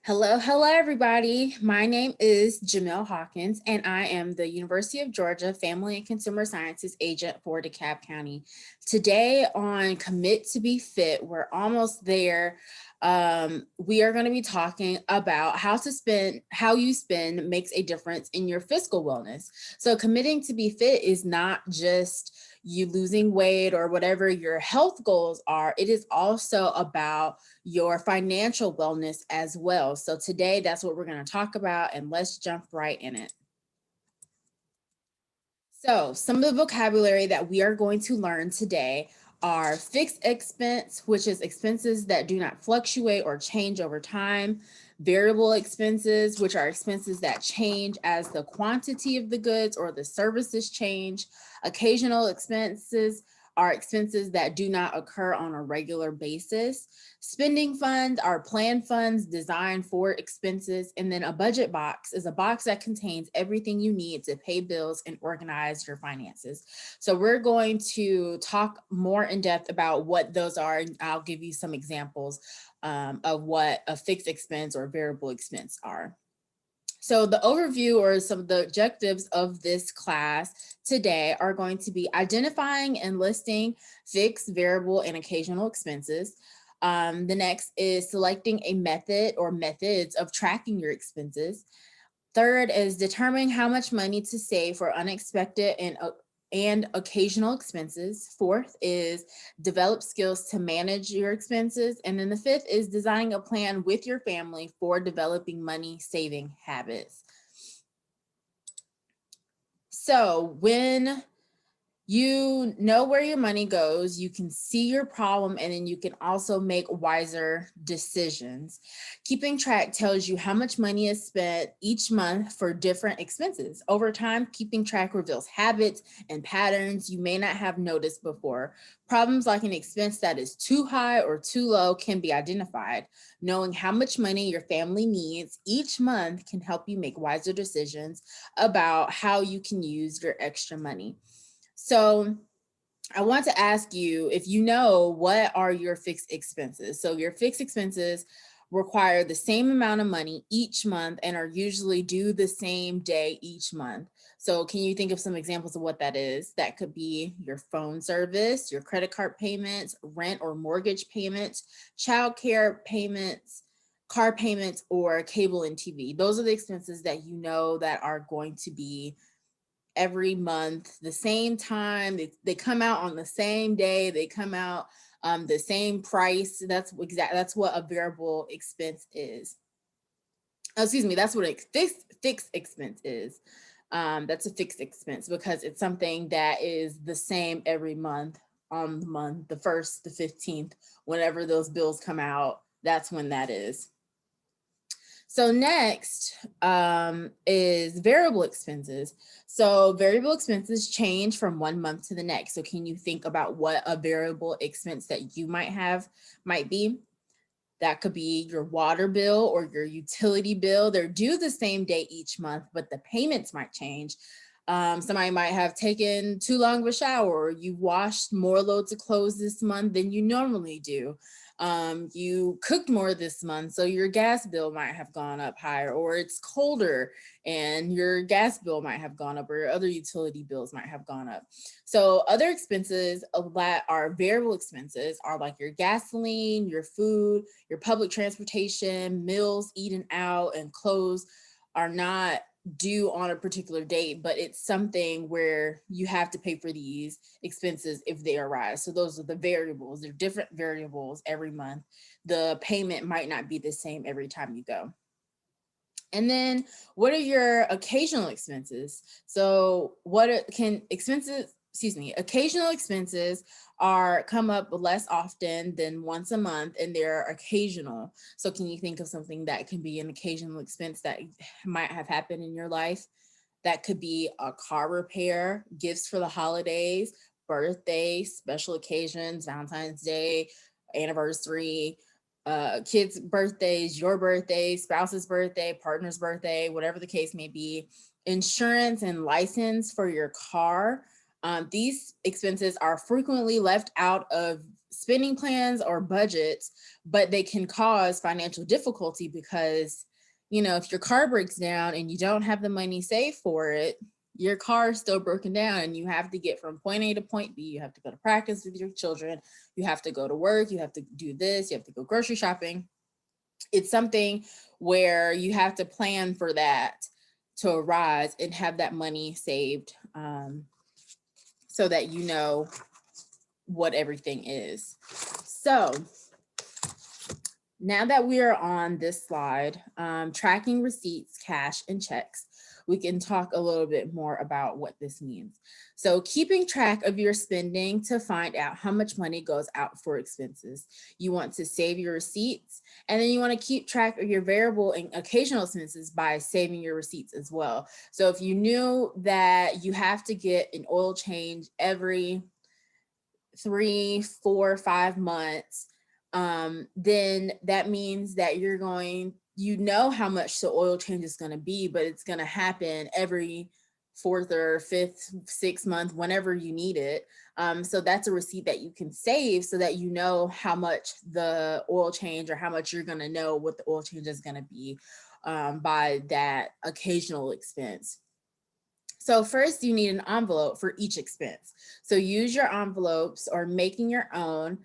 Hello, everybody. My name is Jamille Hawkins, and I am the University of Georgia Family and Consumer Sciences agent for DeKalb County. Today on Commit to Be Fit, we're almost there. We are going to be talking about how you spend makes a difference in your fiscal wellness. So committing to be fit is not just you losing weight or whatever your health goals are. It is also about your financial wellness as well. So today, that's what we're going to talk about, and let's jump right in it. So some of the vocabulary that we are going to learn today are fixed expense, which is expenses that do not fluctuate or change over time. Variable expenses, which are expenses that change as the quantity of the goods or the services change. Occasional expenses are expenses that do not occur on a regular basis. Spending funds are planned funds designed for expenses. And then a budget box is a box that contains everything you need to pay bills and organize your finances. So we're going to talk more in depth about what those are. And I'll give you some examples of what a fixed expense or variable expense are. So the overview or some of the objectives of this class today are going to be identifying and listing fixed, variable, and occasional expenses. The next is selecting a method or methods of tracking your expenses. Third is determining how much money to save for unexpected and occasional expenses. Fourth is develop skills to manage your expenses. And then the fifth is designing a plan with your family for developing money saving habits. So when you know where your money goes, you can see your problem, and then you can also make wiser decisions. Keeping track tells you how much money is spent each month for different expenses. Over time, keeping track reveals habits and patterns you may not have noticed before. Problems like an expense that is too high or too low can be identified. Knowing how much money your family needs each month can help you make wiser decisions about how you can use your extra money. So I want to ask you if you know what are your fixed expenses. So your fixed expenses require the same amount of money each month and are usually due the same day each month. So can you think of some examples of what that is? That could be your phone service, your credit card payments, rent or mortgage payments, childcare payments, car payments, or cable and TV. Those are the expenses that you know that are going to be every month, the same time. They come out on the same day. They come out the same price. That's what a variable expense is. Oh, excuse me. That's what a fixed expense is. That's a fixed expense because it's something that is the same every month on the 1st, the 15th, whenever those bills come out. That's when that is. So next is variable expenses. So variable expenses change from one month to the next. So can you think about what a variable expense that you might be? That could be your water bill or your utility bill. They're due the same day each month, but the payments might change. Somebody might have taken too long of a shower, or you washed more loads of clothes this month than you normally do. You cooked more this month, so your gas bill might have gone up higher, or it's colder and your gas bill might have gone up, or your other utility bills might have gone up. So other expenses that are variable expenses are like your gasoline, your food, your public transportation, meals eaten out, and clothes are not due on a particular date, but it's something where you have to pay for these expenses if they arise. So those are the variables. They're different variables every month. The payment might not be the same every time you go. And then what are your occasional expenses? So occasional expenses come up less often than once a month, and they're occasional. So can you think of something that can be an occasional expense that might have happened in your life? That could be a car repair, gifts for the holidays, birthdays, special occasions, Valentine's Day, anniversary, kids' birthdays, your birthday, spouse's birthday, partner's birthday, whatever the case may be. Insurance and license for your car. These expenses are frequently left out of spending plans or budgets, but they can cause financial difficulty because, if your car breaks down and you don't have the money saved for it, your car is still broken down and you have to get from point A to point B. You have to go to practice with your children. You have to go to work. You have to do this. You have to go grocery shopping. It's something where you have to plan for that to arise and have that money saved, so that you know what everything is. So now that we are on this slide, tracking receipts, cash, and checks, we can talk a little bit more about what this means. So keeping track of your spending to find out how much money goes out for expenses. You want to save your receipts, and then you want to keep track of your variable and occasional expenses by saving your receipts as well. So if you knew that you have to get an oil change every 3, 4, 5 months, then that means that how much the oil change is going to be, but it's going to happen every 4th or 5th, 6th month, whenever you need it. So that's a receipt that you can save so that you know how much the oil change, or how much you're going to know what the oil change is going to be by that occasional expense. So first, you need an envelope for each expense. So use your envelopes or making your own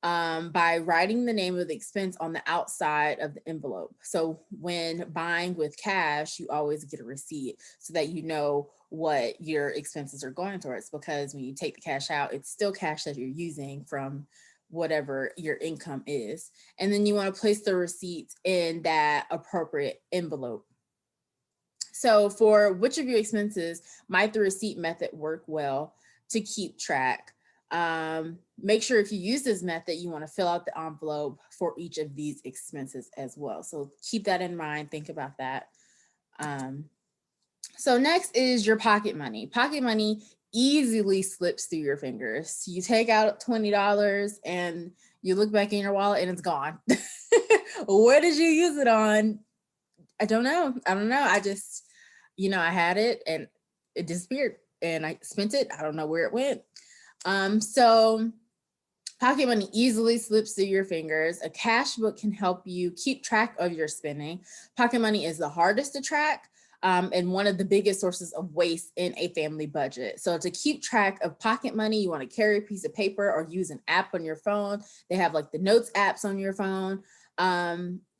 by writing the name of the expense on the outside of the envelope. So when buying with cash, you always get a receipt so that you know what your expenses are going towards, because when you take the cash out, it's still cash that you're using from whatever your income is. And then you want to place the receipts in that appropriate envelope. So for which of your expenses might the receipt method work well to keep track? Make sure if you use this method, you want to fill out the envelope for each of these expenses as well. So keep that in mind, think about that. So next is your pocket money. Pocket money easily slips through your fingers. You take out $20 and you look back in your wallet and it's gone. Where did you use it on? I don't know. I just, I had it and it disappeared and I spent it. I don't know where it went. So pocket money easily slips through your fingers. A cash book can help you keep track of your spending. Pocket money is the hardest to track and one of the biggest sources of waste in a family budget. So to keep track of pocket money, you want to carry a piece of paper or use an app on your phone. They have like the notes apps on your phone.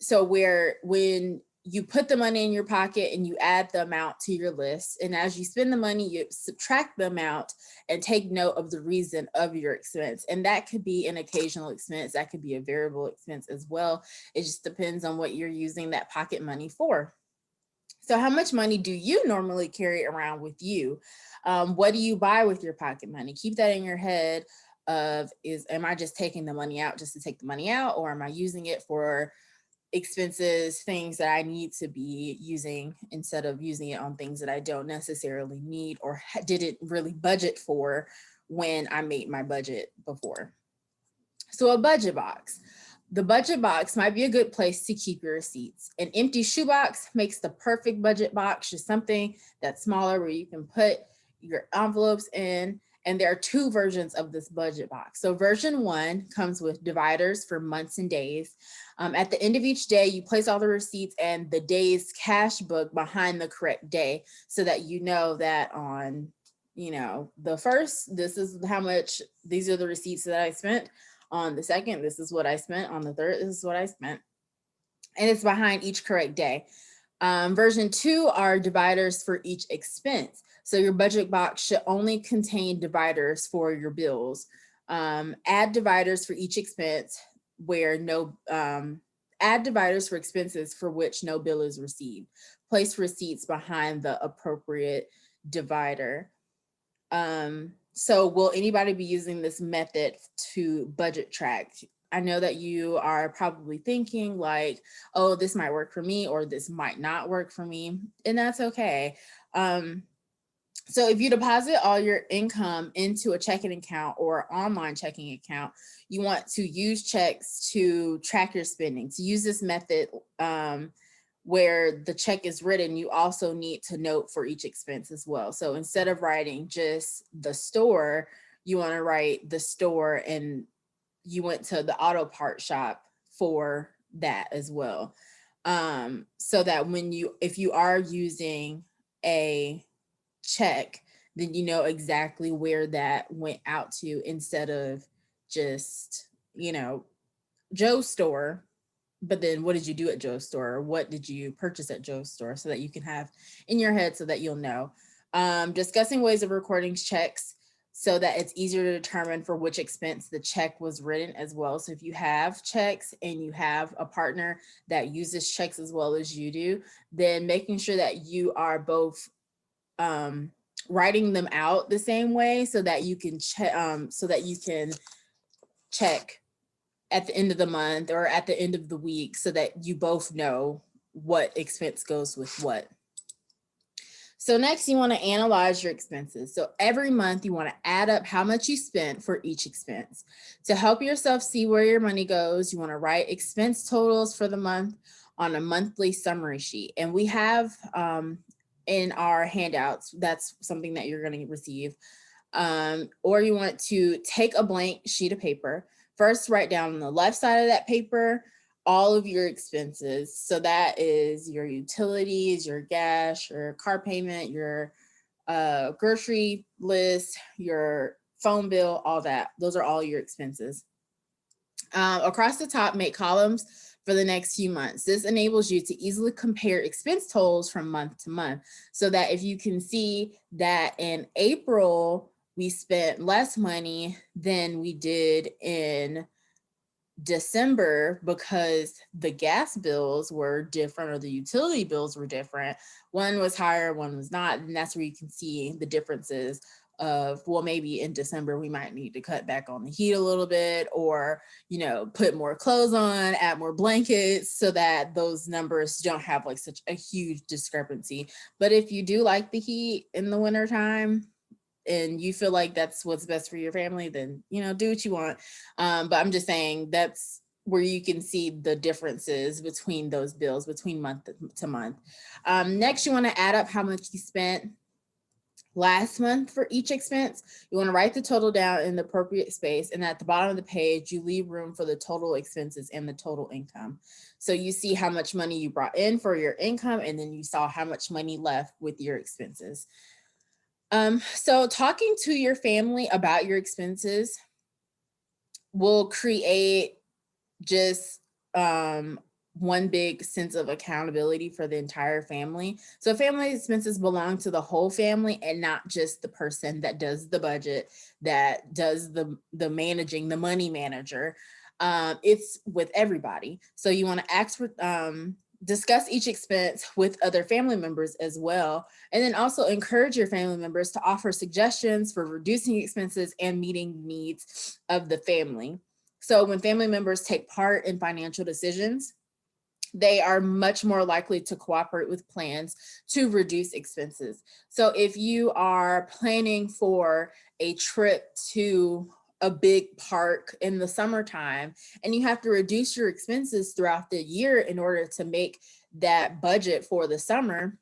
So when you put the money in your pocket and you add the amount to your list, and as you spend the money, you subtract the amount and take note of the reason of your expense. And that could be an occasional expense. That could be a variable expense as well. It just depends on what you're using that pocket money for. So how much money do you normally carry around with you? What do you buy with your pocket money? Keep that in your head am I just taking the money out just to take the money out, or am I using it for expenses, things that I need to be using instead of using it on things that I don't necessarily need or didn't really budget for when I made my budget before. So a budget box. The budget box might be a good place to keep your receipts. An empty shoebox makes the perfect budget box, just something that's smaller where you can put your envelopes in. And there are 2 versions of this budget box. So version 1 comes with dividers for months and days. At the end of each day, you place all the receipts and the day's cash book behind the correct day so that you know that on, the first, this is how much, these are the receipts that I spent. On the second, this is what I spent. On the third, this is what I spent. And it's behind each correct day. Version 2 are dividers for each expense. So your budget box should only contain dividers for your bills. Add dividers for each expense add dividers for expenses for which no bill is received. Place receipts behind the appropriate divider. So will anybody be using this method to budget track? I know that you are probably thinking like, oh, this might work for me or this might not work for me, and that's okay. So if you deposit all your income into a checking account or online checking account, you want to use checks to track your spending. To use this method, where the check is written, you also need to note for each expense as well. So instead of writing just the store, you want to write the store and you went to the auto part shop for that as well. So that if you are using a check, then you know exactly where that went out to instead of just, Joe's store. But then what did you do at Joe's store? Or what did you purchase at Joe's store, so that you can have in your head so that you'll know. Discussing ways of recording checks so that it's easier to determine for which expense the check was written as well. So if you have checks and you have a partner that uses checks as well as you do, then making sure that you are both writing them out the same way so that you can check at the end of the month or at the end of the week so that you both know what expense goes with what. So next, you want to analyze your expenses. So every month you want to add up how much you spent for each expense. To help yourself see where your money goes, you want to write expense totals for the month on a monthly summary sheet. And we have in our handouts, that's something that you're going to receive. Or you want to take a blank sheet of paper. First, write down on the left side of that paper all of your expenses. So that is your utilities, your gas, your car payment, your grocery list, your phone bill, all that. Those are all your expenses. Across the top, make columns for the next few months. This enables you to easily compare expense totals from month to month, so that if you can see that in April, we spent less money than we did in December because the gas bills were different or the utility bills were different. One was higher, one was not. And that's where you can see the differences of, well, maybe in December we might need to cut back on the heat a little bit, or, put more clothes on, add more blankets, so that those numbers don't have like such a huge discrepancy. But if you do like the heat in the wintertime, and you feel like that's what's best for your family, then, do what you want. But I'm just saying that's where you can see the differences between those bills between month to month. Next, you want to add up how much you spent last month for each expense. You want to write the total down in the appropriate space. And at the bottom of the page, you leave room for the total expenses and the total income. So you see how much money you brought in for your income, and then you saw how much money left with your expenses. So talking to your family about your expenses will create just one big sense of accountability for the entire family. So family expenses belong to the whole family and not just the person that does the budget, that does the managing, the money manager. It's with everybody. So you want to ask for discuss each expense with other family members as well. And then also encourage your family members to offer suggestions for reducing expenses and meeting needs of the family. So when family members take part in financial decisions, they are much more likely to cooperate with plans to reduce expenses. So if you are planning for a trip to a big park in the summertime and you have to reduce your expenses throughout the year in order to make that budget for the summer,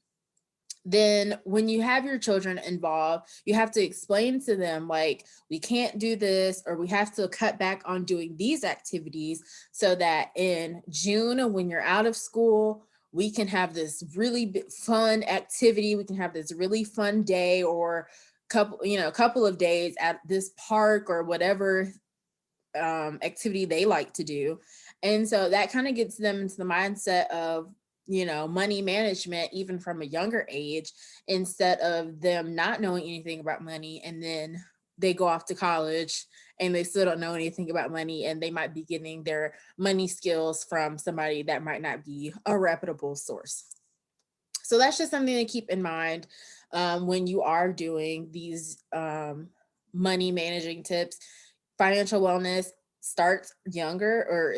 then when you have your children involved, you have to explain to them, like, we can't do this, or we have to cut back on doing these activities so that in June, when you're out of school, we can have this really fun activity. We can have this really fun day or couple of days at this park or whatever activity they like to do. And so that kind of gets them into the mindset of, money management, even from a younger age, instead of them not knowing anything about money. And then they go off to college and they still don't know anything about money. And they might be getting their money skills from somebody that might not be a reputable source. So that's just something to keep in mind when you are doing these money managing tips. Financial wellness starts younger, or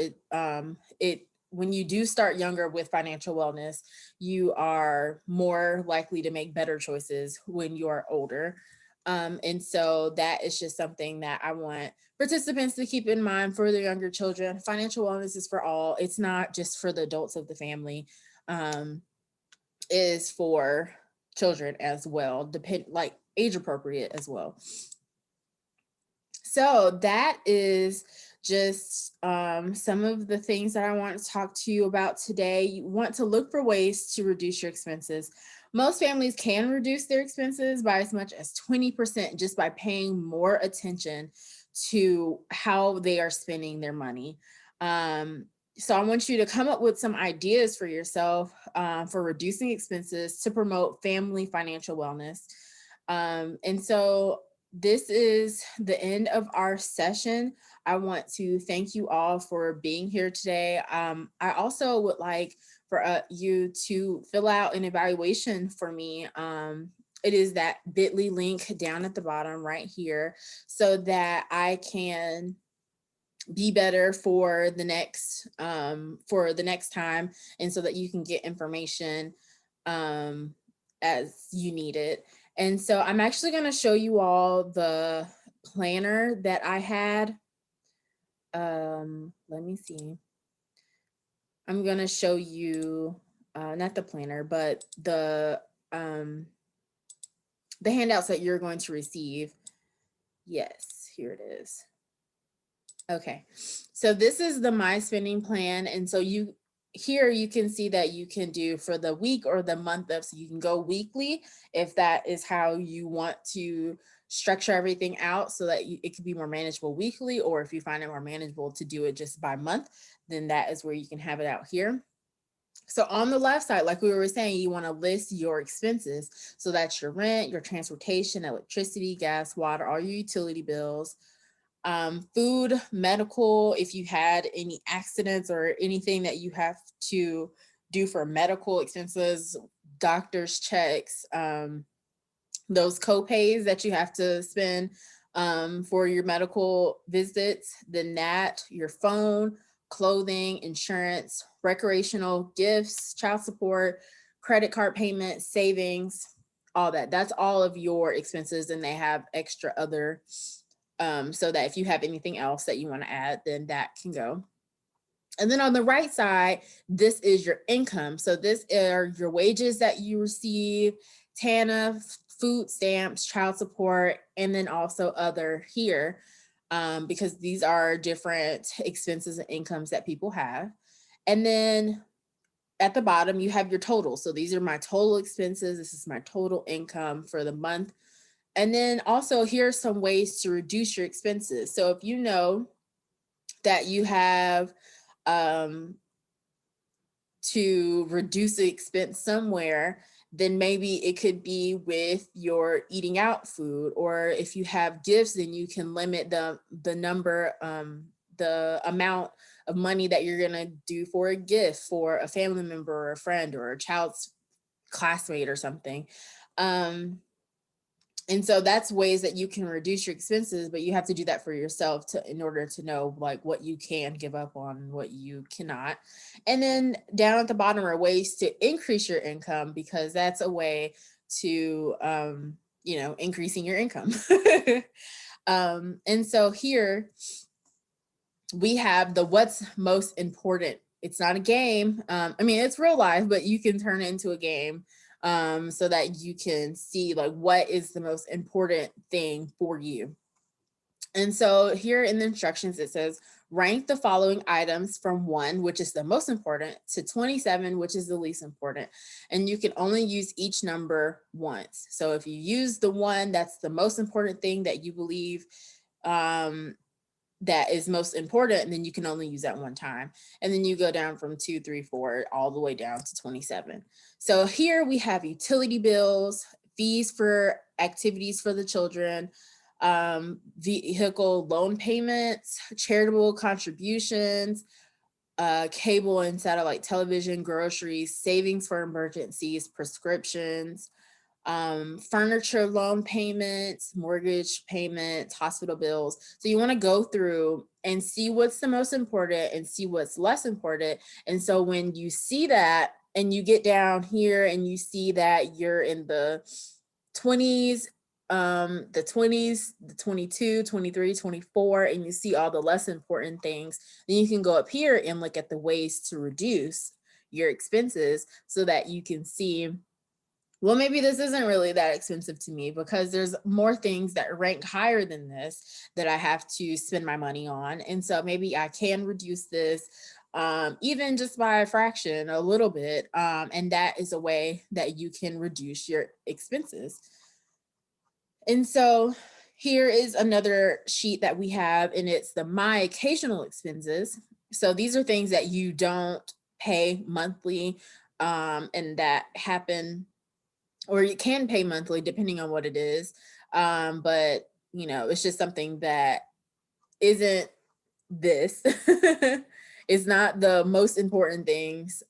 it when you do start younger with financial wellness, you are more likely to make better choices when you are older. And so that is just something that I want participants to keep in mind for their younger children. Financial wellness is for all. It's not just for the adults of the family. is for children as well, like age appropriate as well. So that is just some of the things that I want to talk to you about today. You want to look for ways to reduce your expenses. Most families can reduce their expenses by as much as 20% just by paying more attention to how they are spending their money. So I want you to come up with some ideas for yourself for reducing expenses to promote family financial wellness. And so this is the end of our session. I want to thank you all for being here today. I also would like for you to fill out an evaluation for me. It is that bit.ly link down at the bottom right here, so that I can be better for the next time, and so that you can get information as you need it. And so I'm actually going to show you all the planner that I had. Let me see. I'm going to show you not the planner, but the handouts that you're going to receive. Yes, here it is. Okay, so this is the My Spending Plan. And so here you can see that you can do for the week or the month of, so you can go weekly if that is how you want to structure everything out, so that it could be more manageable weekly, or if you find it more manageable to do it just by month, then that is where you can have it out here. So on the left side, like we were saying, you want to list your expenses. So that's your rent, your transportation, electricity, gas, water, all your utility bills, food, medical, if you had any accidents or anything that you have to do for medical expenses, doctor's checks, those co-pays that you have to spend for your medical visits, then that, your phone, clothing, insurance, recreational gifts, child support, credit card payments, savings, all that. That's all of your expenses, and they have extra other so that if you have anything else that you want to add, then that can go. And then on the right side, this is your income. So this are your wages that you receive, TANF, food stamps, child support, and then also other here, because these are different expenses and incomes that people have. And then at the bottom, you have your total. So these are my total expenses. This is my total income for the month. And then also here are some ways to reduce your expenses. So if you know that you have to reduce the expense somewhere, then maybe it could be with your eating out food, or if you have gifts, then you can limit the number, the amount of money that you're gonna do for a gift for a family member or a friend or a child's classmate or something. And so that's ways that you can reduce your expenses, but you have to do that for yourself in order to know like what you can give up on and what you cannot. And then down at the bottom are ways to increase your income, because that's a way to, increasing your income. And so here we have the what's most important. It's not a game. It's real life, but you can turn it into a game. So that you can see like what is the most important thing for you. And so here in the instructions, it says, rank the following items from 1, which is the most important, to 27, which is the least important. And you can only use each number once. So if you use the 1, that's the most important thing that you believe that is most important, and then you can only use that one time. And then you go down from 2, 3, 4, all the way down to 27. So here we have utility bills, fees for activities for the children, vehicle loan payments, charitable contributions, cable and satellite television, groceries, savings for emergencies, prescriptions, furniture loan payments, mortgage payments, hospital bills. So you want to go through and see what's the most important and see what's less important. And so when you see that and you get down here and you see that you're in the 20s, the 20s, the 22, 23, 24, and you see all the less important things, then you can go up here and look at the ways to reduce your expenses so that you can see, well, maybe this isn't really that expensive to me because there's more things that rank higher than this that I have to spend my money on. And so maybe I can reduce this even just by a fraction, a little bit. And that is a way that you can reduce your expenses. And so here is another sheet that we have, and it's the My Occasional Expenses. So these are things that you don't pay monthly and that happen, or you can pay monthly depending on what it is. But it's just something that isn't this. It's not the most important things,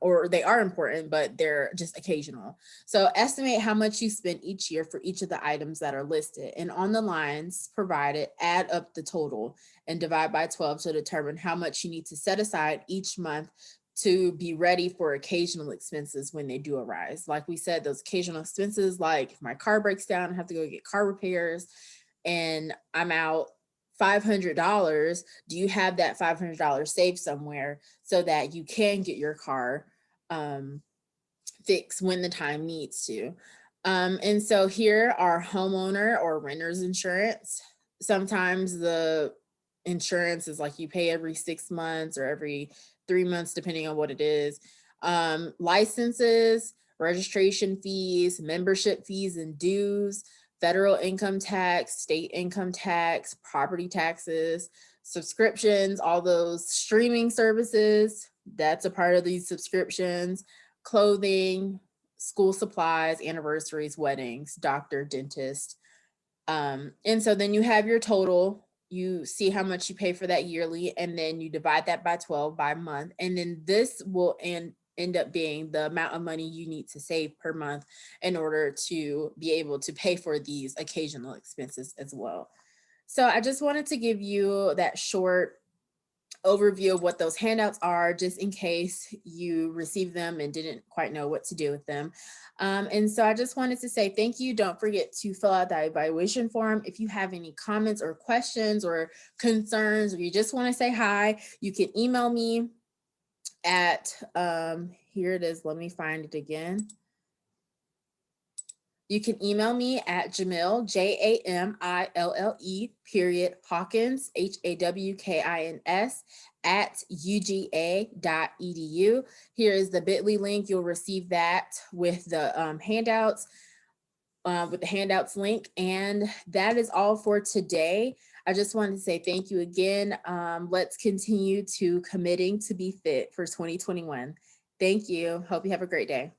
or they are important, but they're just occasional. So estimate how much you spend each year for each of the items that are listed. And on the lines provided, add up the total and divide by 12 to determine how much you need to set aside each month to be ready for occasional expenses when they do arise. Like we said, those occasional expenses, like if my car breaks down, I have to go get car repairs and I'm out $500. Do you have that $500 saved somewhere so that you can get your car fixed when the time needs to? And so here are homeowner or renter's insurance. Sometimes the insurance is like you pay every 6 months or every 3 months, depending on what it is. Licenses, registration fees, membership fees and dues, federal income tax, state income tax, property taxes, subscriptions, all those streaming services, that's a part of these subscriptions, clothing, school supplies, anniversaries, weddings, doctor, dentist. And so then you have your total, you see how much you pay for that yearly, and then you divide that by 12 by month. And then this will end up being the amount of money you need to save per month in order to be able to pay for these occasional expenses as well. So I just wanted to give you that short overview of what those handouts are, just in case you received them and didn't quite know what to do with them. And so I just wanted to say thank you. Don't forget to fill out the evaluation form. If you have any comments or questions or concerns, or you just want to say hi, you can email me at, here it is, let me find it again. You can email me at Jamille, JAMILLE, period, Hawkins, HAWKINS, at uga.edu. Here is the bit.ly link. You'll receive that with the handouts, with the handouts link. And that is all for today. I just wanted to say thank you again. Let's continue to committing to be fit for 2021. Thank you. Hope you have a great day.